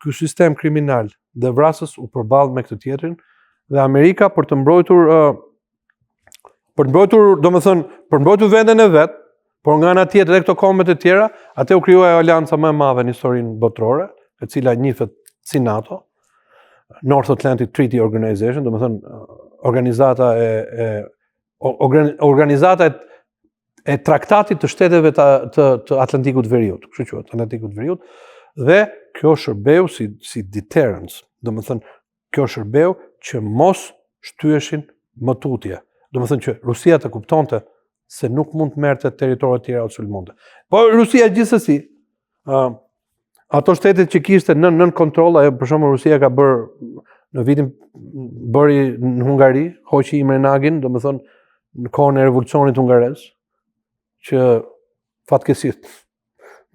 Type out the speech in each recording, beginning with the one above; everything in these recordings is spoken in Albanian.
ky sistem kriminal dhe vrasës u përball me këtë tjetrin dhe Amerika për të mbrojtur për mbrojtur venden e vet, por nga ana tjetër edhe këto kombet e tjera, atë u krijoi alianca më e madhe në historinë botërore, e cila njihet si NATO, North Atlantic Treaty Organization, organizata e traktatit të shteteve të Atlantikut Veriut, kështu quhet, Atlantikut Veriut, dhe kjo shërbeu si deterrence, kjo shërbeu që mos shtyeshin më tutje. Që Rusia të kuptonte se nuk mund të merrte territorë të tjera ose sulmonte. Po Rusia gjithsesi, ato shtetet që kishte nën kontroll, ajo për shembull Rusia ka bërë në vitin bëri në Hungari, hoqi Imre Nagin, në kohën e revolucionit hungarez, që fatkeqësisht,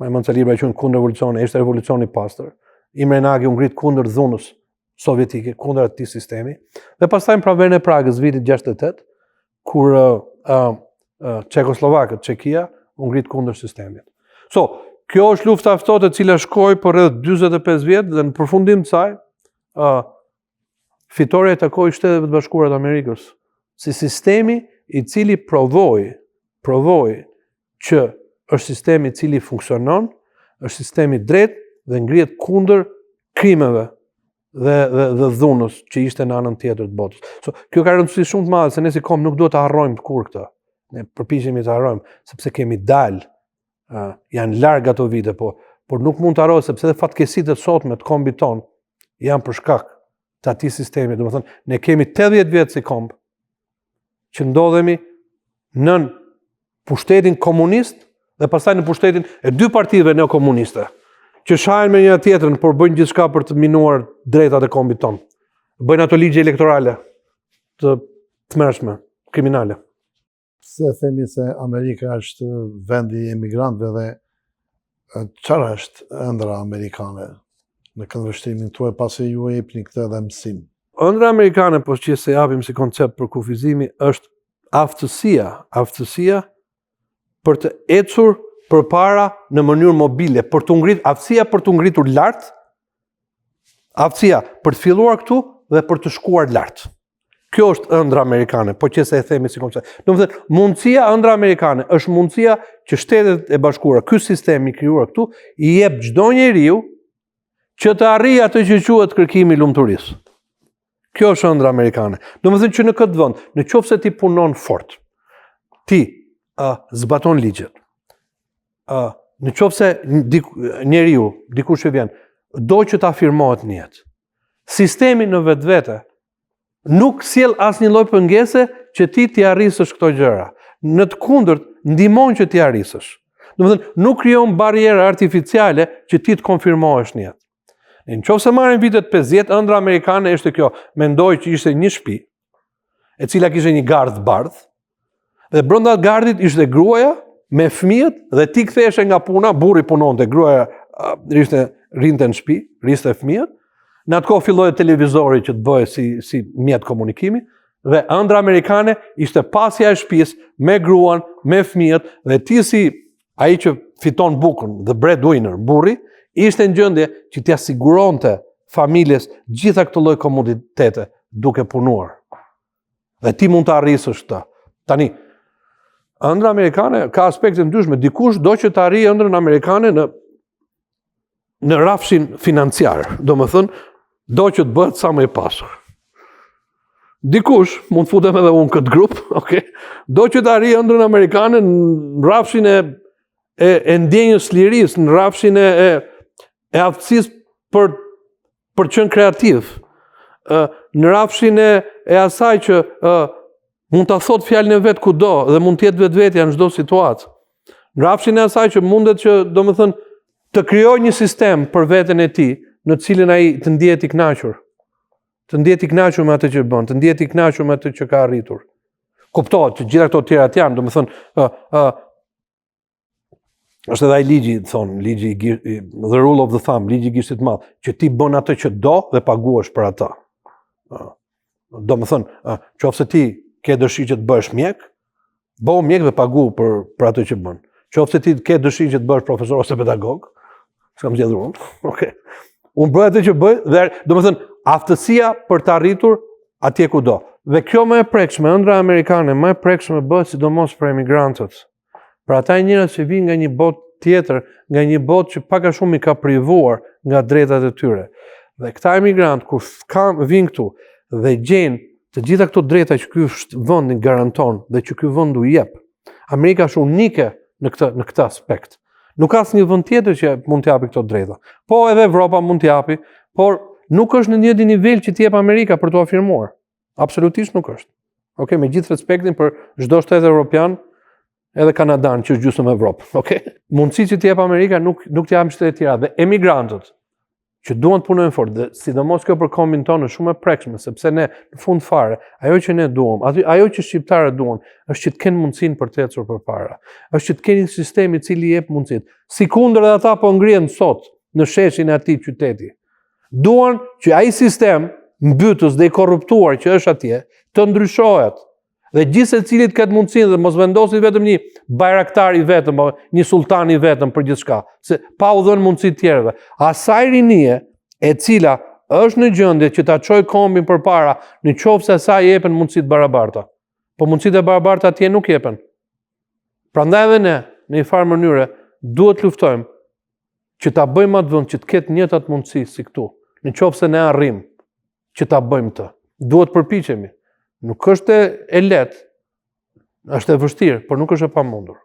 më mend se libra që kundër revolucionit, ishte revolucioni i pastër. Imre Nagy u ngrit kundër dhunës sovjetike, kundër atij sistemi, dhe pastaj në pranverën e Pragës vitit 68, kur Çekoslovakët, Çekia, u ngrit kundër sistemit. Kjo është lufta e ftohtë e cila shkoi për rreth 45 vjet dhe në përfundim të saj, fitoria e takoi Shtetet e Bashkuara të Amerikës, si sistemi i cili provoi që është sistemi i cili funksionon, është sistemi drejt dhe ngrihet kundër krimeve dhe dhunës që ishte në anën tjetër të botës. Kjo ka rëndësi shumë të madhe, se ne si kom nuk duhet të harrojmë kur këtë. Ne përpiqemi të harrojmë, sepse kemi dalë, janë larg ato vite, por nuk mund të harrohet, sepse dhe fatkeqësitë e sotme të kombit ton janë për shkak të atij sistemi. Ne kemi 80 vjet si komb që ndodhemi nën pushtetin komunist dhe pastaj në pushtetin e dy partive neokomuniste, që shahen me njëra tjetrën, por bëjnë gjithçka për të minuar drejtat e kombit ton. Bëjnë ato ligje elektorale të tmerrshme, kriminale. Se themi se Amerika është vendi i emigrantëve dhe çfarë është ëndra amerikane në këndvështrimin tuaj, pasi ju e jepni këtë edhe mësim? Ëndra amerikane, po që se japim si koncept për kufizimi, është aftësia për të ecur përpara në mënyrë mobile, aftësia për të ngritur lart, aftësia për të filluar këtu dhe për të shkuar lart. Kjo është ëndra amerikane, po që se e themi si koncept. Mundësia ëndra amerikane është mundësia që Shtetet e Bashkuara, ky sistem i krijuar këtu, i jep çdo njeriu që të arrijë atë që quhet kërkimi i lumturisë. Kjo është ëndra amerikane. Që në këtë vend, nëse ti punon fort, ti zbaton ligjet, nëse njeriu, dikush që vjen, do që të afirmohet në jetë, sistemi në vetvete nuk sjell asnjë lloj pengese që ti t'i arrisësh këto gjëra. Në të kundërt, ndihmon që t'i arrisësh. Nuk krijon barriera artificiale që ti të konfirmohesh në jetë. Nëse marrim vitet 50, ëndra amerikane ishte kjo, mendoj që ishte një shtëpi, e cila kishte një gardh bardh, dhe brenda gardhit ishte gruaja me fëmijët dhe ti ktheheshe nga puna, burri punonte, gruaja rinte në shtëpi, riste fëmijët. Në atë kohë filloi televizori që të bëhej si mjet komunikimi, dhe ëndra amerikane ishte pasja e shtëpisë me gruan, me fëmijët, dhe ti si ai që fiton bukën, the breadwinner, burri, ishte në gjendje që t'i siguronte familjes gjitha këtë lloj komoditete duke punuar. Dhe ti mund të arrisësh këtë. Tani, ëndra amerikane ka aspekte ndryshme. Dikush do që të arrijë ëndrën amerikane në rafshin financiar. Do që të bëhet sa më i pasur. Dikush, mund të futem edhe unë këtë grup, do që të arrijë ëndrën amerikane në rafshin e ndjenjës lirisë, në rafshin e aftësisë për qenë kreativ, në rafshin e asaj që mund të thot fjalën e vet kudo dhe mund të jetë vetvetja në çdo situatë. Në rafshin e asaj që mundet që të krijojë një sistem për veten e tij, në të cilin ai të ndihet i kënaqur. Të ndihet i kënaqur me atë që bën, të ndihet i kënaqur me atë që ka arritur. Kuptohet që gjitha këto të tjerat janë, është edhe ai ligji, the rule of the thumb, ligji i gishtit të madh, që ti bën atë që do dhe paguhesh për atë. Qofse ti ke dëshirë që të bëhesh mjek, bëu mjek dhe pagu për atë që bën. Qofse ti ke dëshirë që të bëhesh profesor ose pedagog, s'kam zgjedhur unë. Unë bëj atë që bëj dhe domethënë aftësia për të arritur atje kudo. Dhe kjo më e prekshme, ëndra amerikane më e prekshme bëhet sidomos për emigrantët. Për ata njerëz që vijnë nga një botë tjetër, nga një botë që pak a shumë i ka privuar nga drejtat e tyre. Dhe këta emigrantë kur vinë këtu dhe gjejnë të gjitha këto drejta që ky vend i garanton dhe që ky vend u jep. Amerika është unike në këtë aspekt. Nuk ka asnjë vend tjetër që mund të japi këto drejta. Po edhe Evropa mund të japi, por nuk është në një nivel që t'i jep Amerika për t'u afirmuar. Absolutisht nuk është. Okej, me gjithë respektin për çdo shtet evropian, edhe Kanadan që është gjysmë Evropë, okay? Mundësi që t'i jep Amerika nuk t'i japin shtetet tjera dhe emigrantët që duan të punojnë fort, dhe sidomos kjo për kombin tonë është shumë e prekshme, sepse ne në fund fare, ajo që ne duam, ajo që shqiptarët duan, është që të kenë mundësinë për të ecur përpara. Është që të keni një sistem i cili jep mundësitë. Sikundër edhe ata po ngrihen sot në sheshin e atij qyteti. Duan që ai sistem mbytës dhe i korruptuar që është atje të ndryshohet. Dhe gjithë secilit këtë mundësinë dhe mos vendosi vetëm një bajraktar i vetëm, një sultan i vetëm për gjithçka, se pa u dhënë mundësi të tjerëve. Asaj rinie e cila është në gjendje që ta çojë kombin përpara, në qoftë se asaj jepen mundësi të barabarta. Po mundësitë e barabarta atje nuk jepen. Prandaj edhe ne, në një farë mënyrë, duhet luftojmë që ta bëjmë atë vend që të ketë njëjtat mundësi si këtu. Në qoftë se ne arrim që ta bëjmë të. Duhet përpiqemi. Nuk është e lehtë, është e vështirë, por nuk është e pamundur.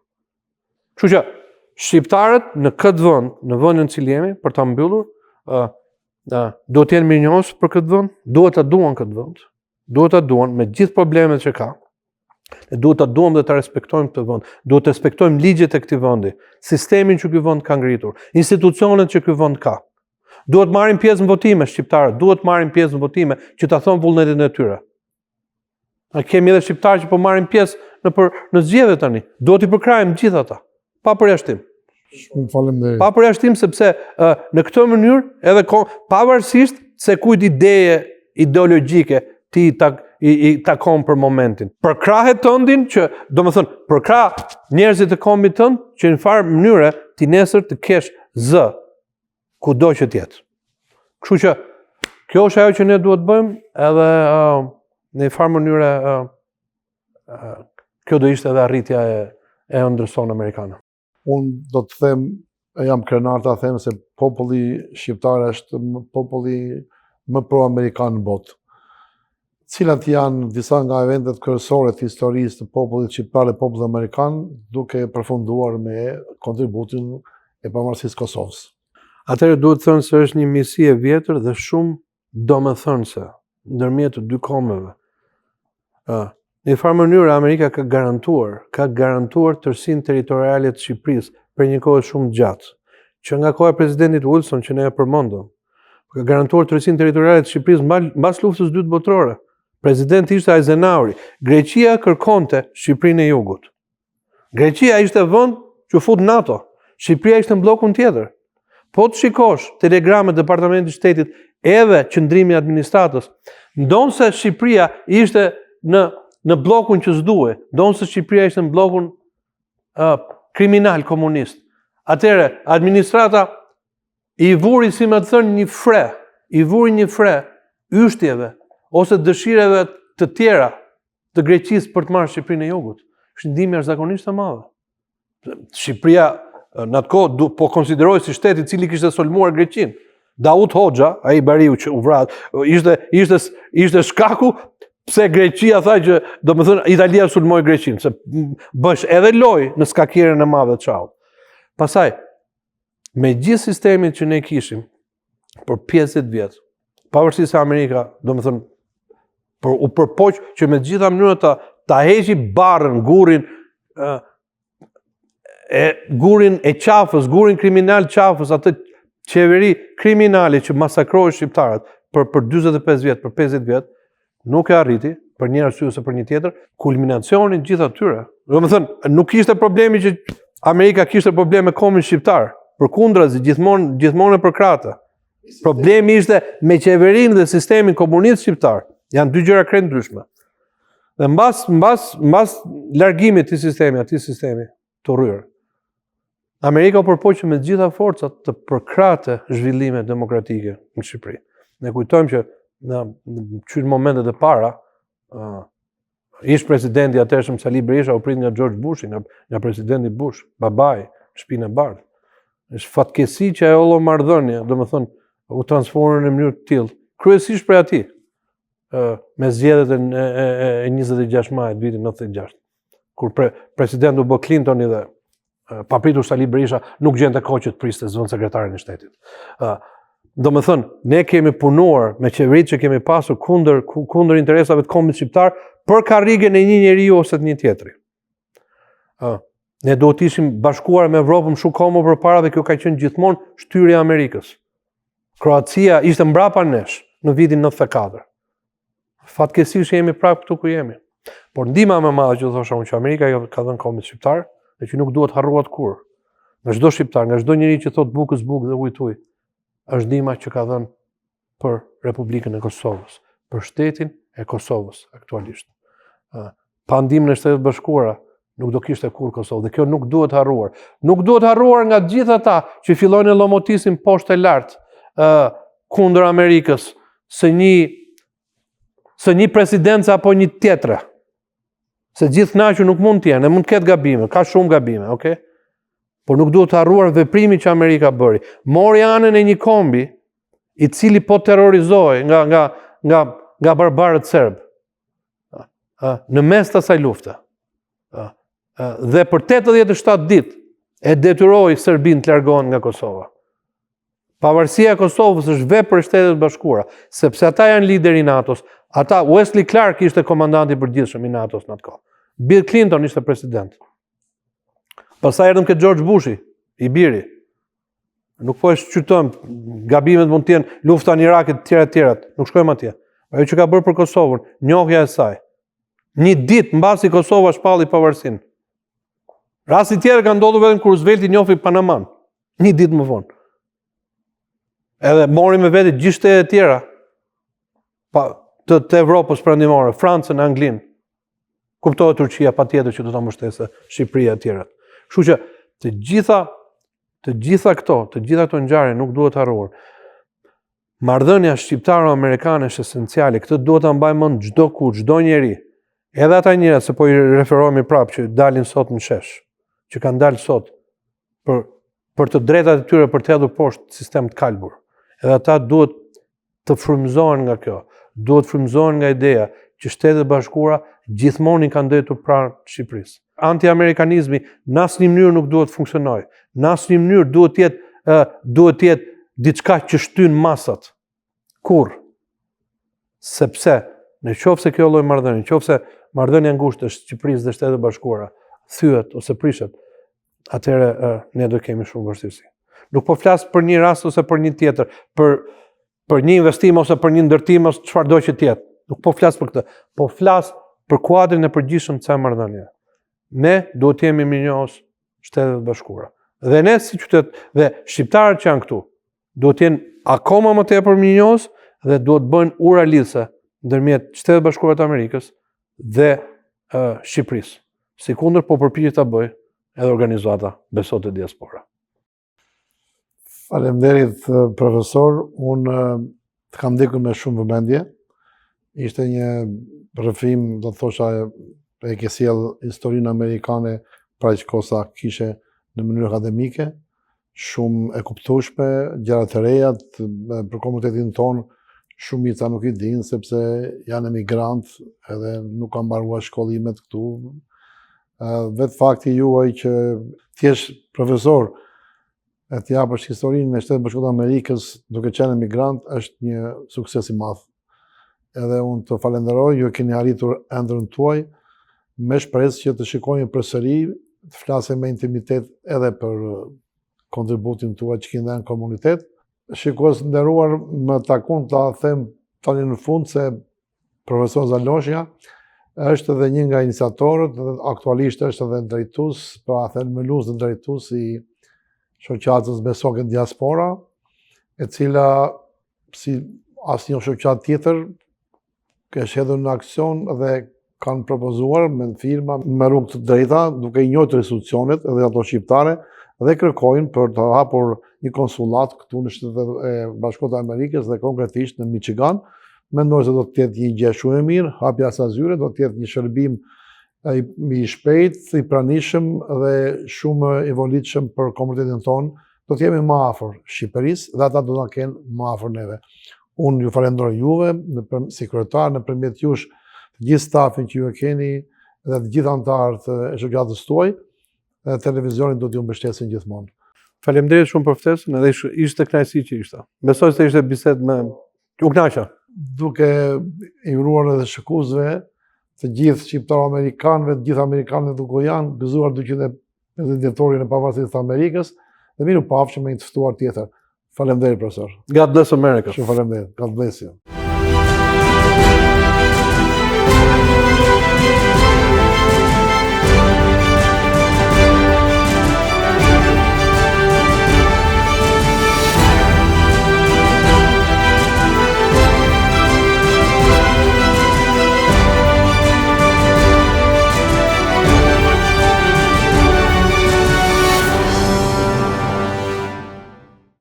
Kështu që shqiptarët në këtë vend, në vendin që jemi, për ta mbyllur, duhet të jenë mirënjohës për këtë vend, duhet ta duan këtë vend, duhet ta duan me gjithë problemet që ka. Ne duhet ta duam dhe ta respektojmë këtë vend, duhet të respektojmë ligjet e këtij vendi, sistemin që ky vend ka ngritur, institucionet që ky vend ka. Duhet marrin pjesë në votime shqiptarët, duhet marrin pjesë në votime që ta thonë vullnetin e tyre. A kemi edhe shqiptarë që po marrin pjesë në zgjedhje tani. Duhet i përkrajmë gjithë ata, pa përjashtim. Shumë faleminderit. Pa përjashtim sepse në këtë mënyrë edhe pavarësisht se kujt ideje ideologjike ti i takon për momentin. Përkrahet tëndin që, domethënë, përkrah njerëzit e kombit tënd që në farë mënyre ti nesër të kesh zë kudo që të jetë. Kështu që kjo është ajo që ne duhet bëjmë, edhe në farë mënyre kjo do ishte edhe arritja e ëndrës sonë amerikane. Unë do të them, jam krenar ta them se populli shqiptar është populli më pro-amerikan në botë. Cilat janë disa nga eventet kryesore të historisë të popullit shqiptar dhe popullit amerikan, duke përfunduar me kontributin e pavarësisë Kosovës. Atëherë duhet të thënë se është një misi e vjetër dhe shumë domethënëse ndërmjet të dy kombeve. Në një farë mënyrë Amerika ka garantuar tërësinë territoriale të Shqipërisë për një kohë shumë gjatë, që nga koha e presidentit Wilson që ne e përmendëm, ka garantuar tërësinë territoriale të Shqipërisë mbas luftës së dytë botërore. Presidenti ishte Eisenhower. Greqia kërkonte Shqipërinë e Jugut. Greqia ishte vend që fut NATO. Shqipëria ishte në bllokun tjetër. Po të shikosh telegramet e Departamentit të Shtetit edhe qëndrimi i administratës, ndonse Shqipëria ishte në bllokun që s'duhej, ndonse Shqipëria ishte në bllokun kriminal komunist. Atëherë administrata i vuri, si më të thënë, një fre yshtjeve ose dëshireve të tjera të Greqisë për të marrë Shqipërinë e Jugut. Është ndihmë jashtëzakonisht e madhe. Shqipëria në atë kohë po konsiderohej si shtet i cili kishte sulmuar Greqinë. Daud Hoxha, ai bariu që u vrat, ishte shkaku pse Greqia tha që, domethënë, Italia sulmoi Greqinë, se bësh edhe lojë në skakierën e madhe të Çaut. Pastaj, me gjithë sistemin që ne kishim për 50 vjet, pavarësisht se Amerika, domethënë, u përpoq që me gjitha mënyrat ta heqi barrën, gurin e qafës, gurin kriminal qafës, atë qeveri kriminale që masakroi shqiptarët për 45 vjet, për 50 vjet, nuk e arriti, për një arsye ose për një tjetër, kulminacionin gjithë atyre. Domethënë, nuk ishte problemi që Amerika kishte probleme me kombin shqiptar, përkundrazi gjithmonë e përkrahte. Problemi ishte me qeverinë dhe sistemin komunist shqiptar. Janë dy gjëra krejt ndryshme. Dhe mbas largimit të sistemi, atij sistemi të rryer, Amerika u përpoqë me gjitha forcat të përkrahte zhvillime demokratike në Shqipëri. Ne kujtojmë që në momentet e para, ish presidenti atëhershëm Sali Berisha u prit nga George Bushi, nga presidenti Bush, babai, në shtëpinë e bardhë. Është fatkeqësi që ajo llomarrëdhënie, domethënë, u transformoi në mënyrë të tillë, kryesisht për ati, me zgjedhjet e 26 majit vitin 96, kur presidenti u bë Clintoni dhe papritur Sali Berisha nuk gjente kohë që të priste zonë sekretarin e shtetit. Domethënë, ne kemi punuar me qeveritë që kemi pasur kundër interesave të kombit shqiptar për karrigen e një njeriu ose të një tjetri. Ne duhet ishim bashkuar me Evropën shumë kohë më përpara dhe kjo ka qenë gjithmonë shtyrja e Amerikës. Kroacia ishte mbrapa nesh në vitin 94. Fatkeqësisht jemi prapë këtu ku jemi. Por ndihma më e madhe që thosha unë që Amerika ka dhënë kombit shqiptar dhe që nuk duhet harruar kurrë. Nga çdo shqiptar, nga çdo njeri që thot bukës bukë dhe ujë ujë, është ndihma që ka dhënë për Republikën e Kosovës, për shtetin e Kosovës aktualisht. Pa ndihmën e Shtetit Bashkuara nuk do kishte kurrë Kosovë dhe kjo nuk duhet harruar. Nuk duhet harruar nga gjithë ata që fillojnë të lomotisin poshtë e lartë kundër Amerikës së një presidencë apo një tjetre. Se gjithë knaqur nuk mund të jenë, mund të ketë gabime, ka shumë gabime, okay? Por nuk duhet të harruar veprimin që Amerika bëri. Mori anën e një kombi i cili po terrorizoi nga barbarët serb në mes të asaj lufte. Dhe për 87 ditë e detyroi Serbin të largohen nga Kosova. Pavarësia e Kosovës është vepër e Shtetit Bashkuara, sepse ata janë lideri i NATO-s. Ata, Wesley Clark ishte komandanti i përgjithshëm i NATO-s në atë kohë. Bill Clinton ishte president. Pastaj erdhëm ke George Bushi, i biri. Nuk po e shqytojmë, gabimet mund të jenë lufta në Irak e të tjera, nuk shkojmë atje. Ajo që ka bërë për Kosovën, njohja e saj. Një ditë mbasi Kosova shpalli pavarësinë. Rasti tjetër ka ndodhur vetëm kur Roosevelt i njohti Panaman. Një ditë më vonë. Edhe mori me vete gjithë shtetet e tjera të Evropës perëndimore, Francën, Anglinë. Kuptohet Turqia patjetër që do ta mbështesë Shqipëria e tjera. Kështu që të gjitha këto ngjarje nuk duhet harruar. Marrëdhënia shqiptaro-amerikane është esenciale. Këtë duhet ta mbajmë mend çdo kush, çdo njeri. Edhe ata njerëz se po i referohemi prapë që dalin sot në shesh, që kanë dalë sot për të drejtat e tyre për të hedhur poshtë sistem të kalbur. Edhe ata duhet të frymëzohen nga kjo. Duhet frymëzohen nga ideja që Shtetet Bashkuara gjithmonë i kanë ndëtur pranë Shqipërisë. Anti-amerikanizmi në asnjë mënyrë nuk duhet të funksionojë. Në asnjë mënyrë duhet të jetë diçka që shtyn masat. Kurrë. Sepse nëse kjo lloj marrëdhënie, nëse marrëdhënia ngushtë është Shqipërisë dhe Shtetet Bashkuara thyet ose prishet, atëherë ne do kemi shumë vështirësi. Nuk po flas për një rast ose për një tjetër, për një investim ose për një ndërtim ose çfarëdo që të jetë. Nuk po flas për këtë, po flas për kuadrin e përgjithshëm të kësaj marrëdhënie. Ne duhet të jemi mirënjohës Shtetet Bashkuara. Dhe ne si qytet dhe shqiptarët që janë këtu, duhet të jenë akoma më tepër mirënjohës dhe duhet bëjnë ura lidhëse ndërmjet Shtetet Bashkuara të Amerikës dhe Shqipërisë. Sikundër po përpiqet ta bëjë edhe organizata Besot e Diaspora. Faleminderit profesor, unë të kam ndjekur me shumë vëmendje. Ishte një rrëfim, do të thosha, e ke sjell historinë amerikane pra që kosa kishe në mënyrë akademike, shumë e kuptueshme, gjëra të reja për komunitetin tonë, shumica nuk i dinë sepse janë emigrant edhe nuk kanë mbaruar shkollimet këtu. Vetë fakti juaj që thjesht profesor e të japësh historinë e Shtetit Bashkuar të Amerikës duke qenë emigrant është një sukses i madh. Edhe unë të falenderoj, ju keni arritur ëndrrën tuaj, me shpresë që të shikojmë përsëri, të flasim me intimitet edhe për kontributin tuaj që keni dhënë në komunitet. Shikues të nderuar, më takon ta them tani në fund se profesor Zaloshja është edhe një nga iniciatorët, aktualisht është edhe drejtues, pra thelmelues dhe drejtues i shoqatës Besot e Diaspora, e cila si asnjë shoqatë tjetër ka hedhur në aksion dhe kanë propozuar me firma me rrugë të drejta, duke i njohur institucionet edhe ato shqiptare dhe kërkojnë për të hapur një konsullat këtu në Shtetet e Bashkuara të Amerikës dhe konkretisht në Michigan. Mendoj se do të jetë një gjë shumë e mirë, hapja e zyre do të jetë një shërbim i shpejt, i pranishëm dhe shumë i volitshëm për komunitetin tonë. Do të jemi më afër Shqipërisë dhe ata do na kenë më afër neve. Unë ju falenderoj juve si kryetar nëpërmjet jush të gjithë stafin që ju e keni dhe të gjithë anëtarët e shoqatës tuaj, televizionit do t'ju mbështesin gjithmonë. Faleminderit shumë për ftesën, edhe ishte kënaqësi që ishte. Besoj se ishte bisedë me u kënaqa. Duke i uruar edhe shikuesve, të gjithë shqiptar-amerikanëve, të gjithë amerikanët duke janë gëzuar 250 dhjetorin e pavarësisë të Amerikës, dhe miru pafshim me një të ftuar tjetër. Faleminderit profesor. God bless America. Shumë faleminderit. God bless you.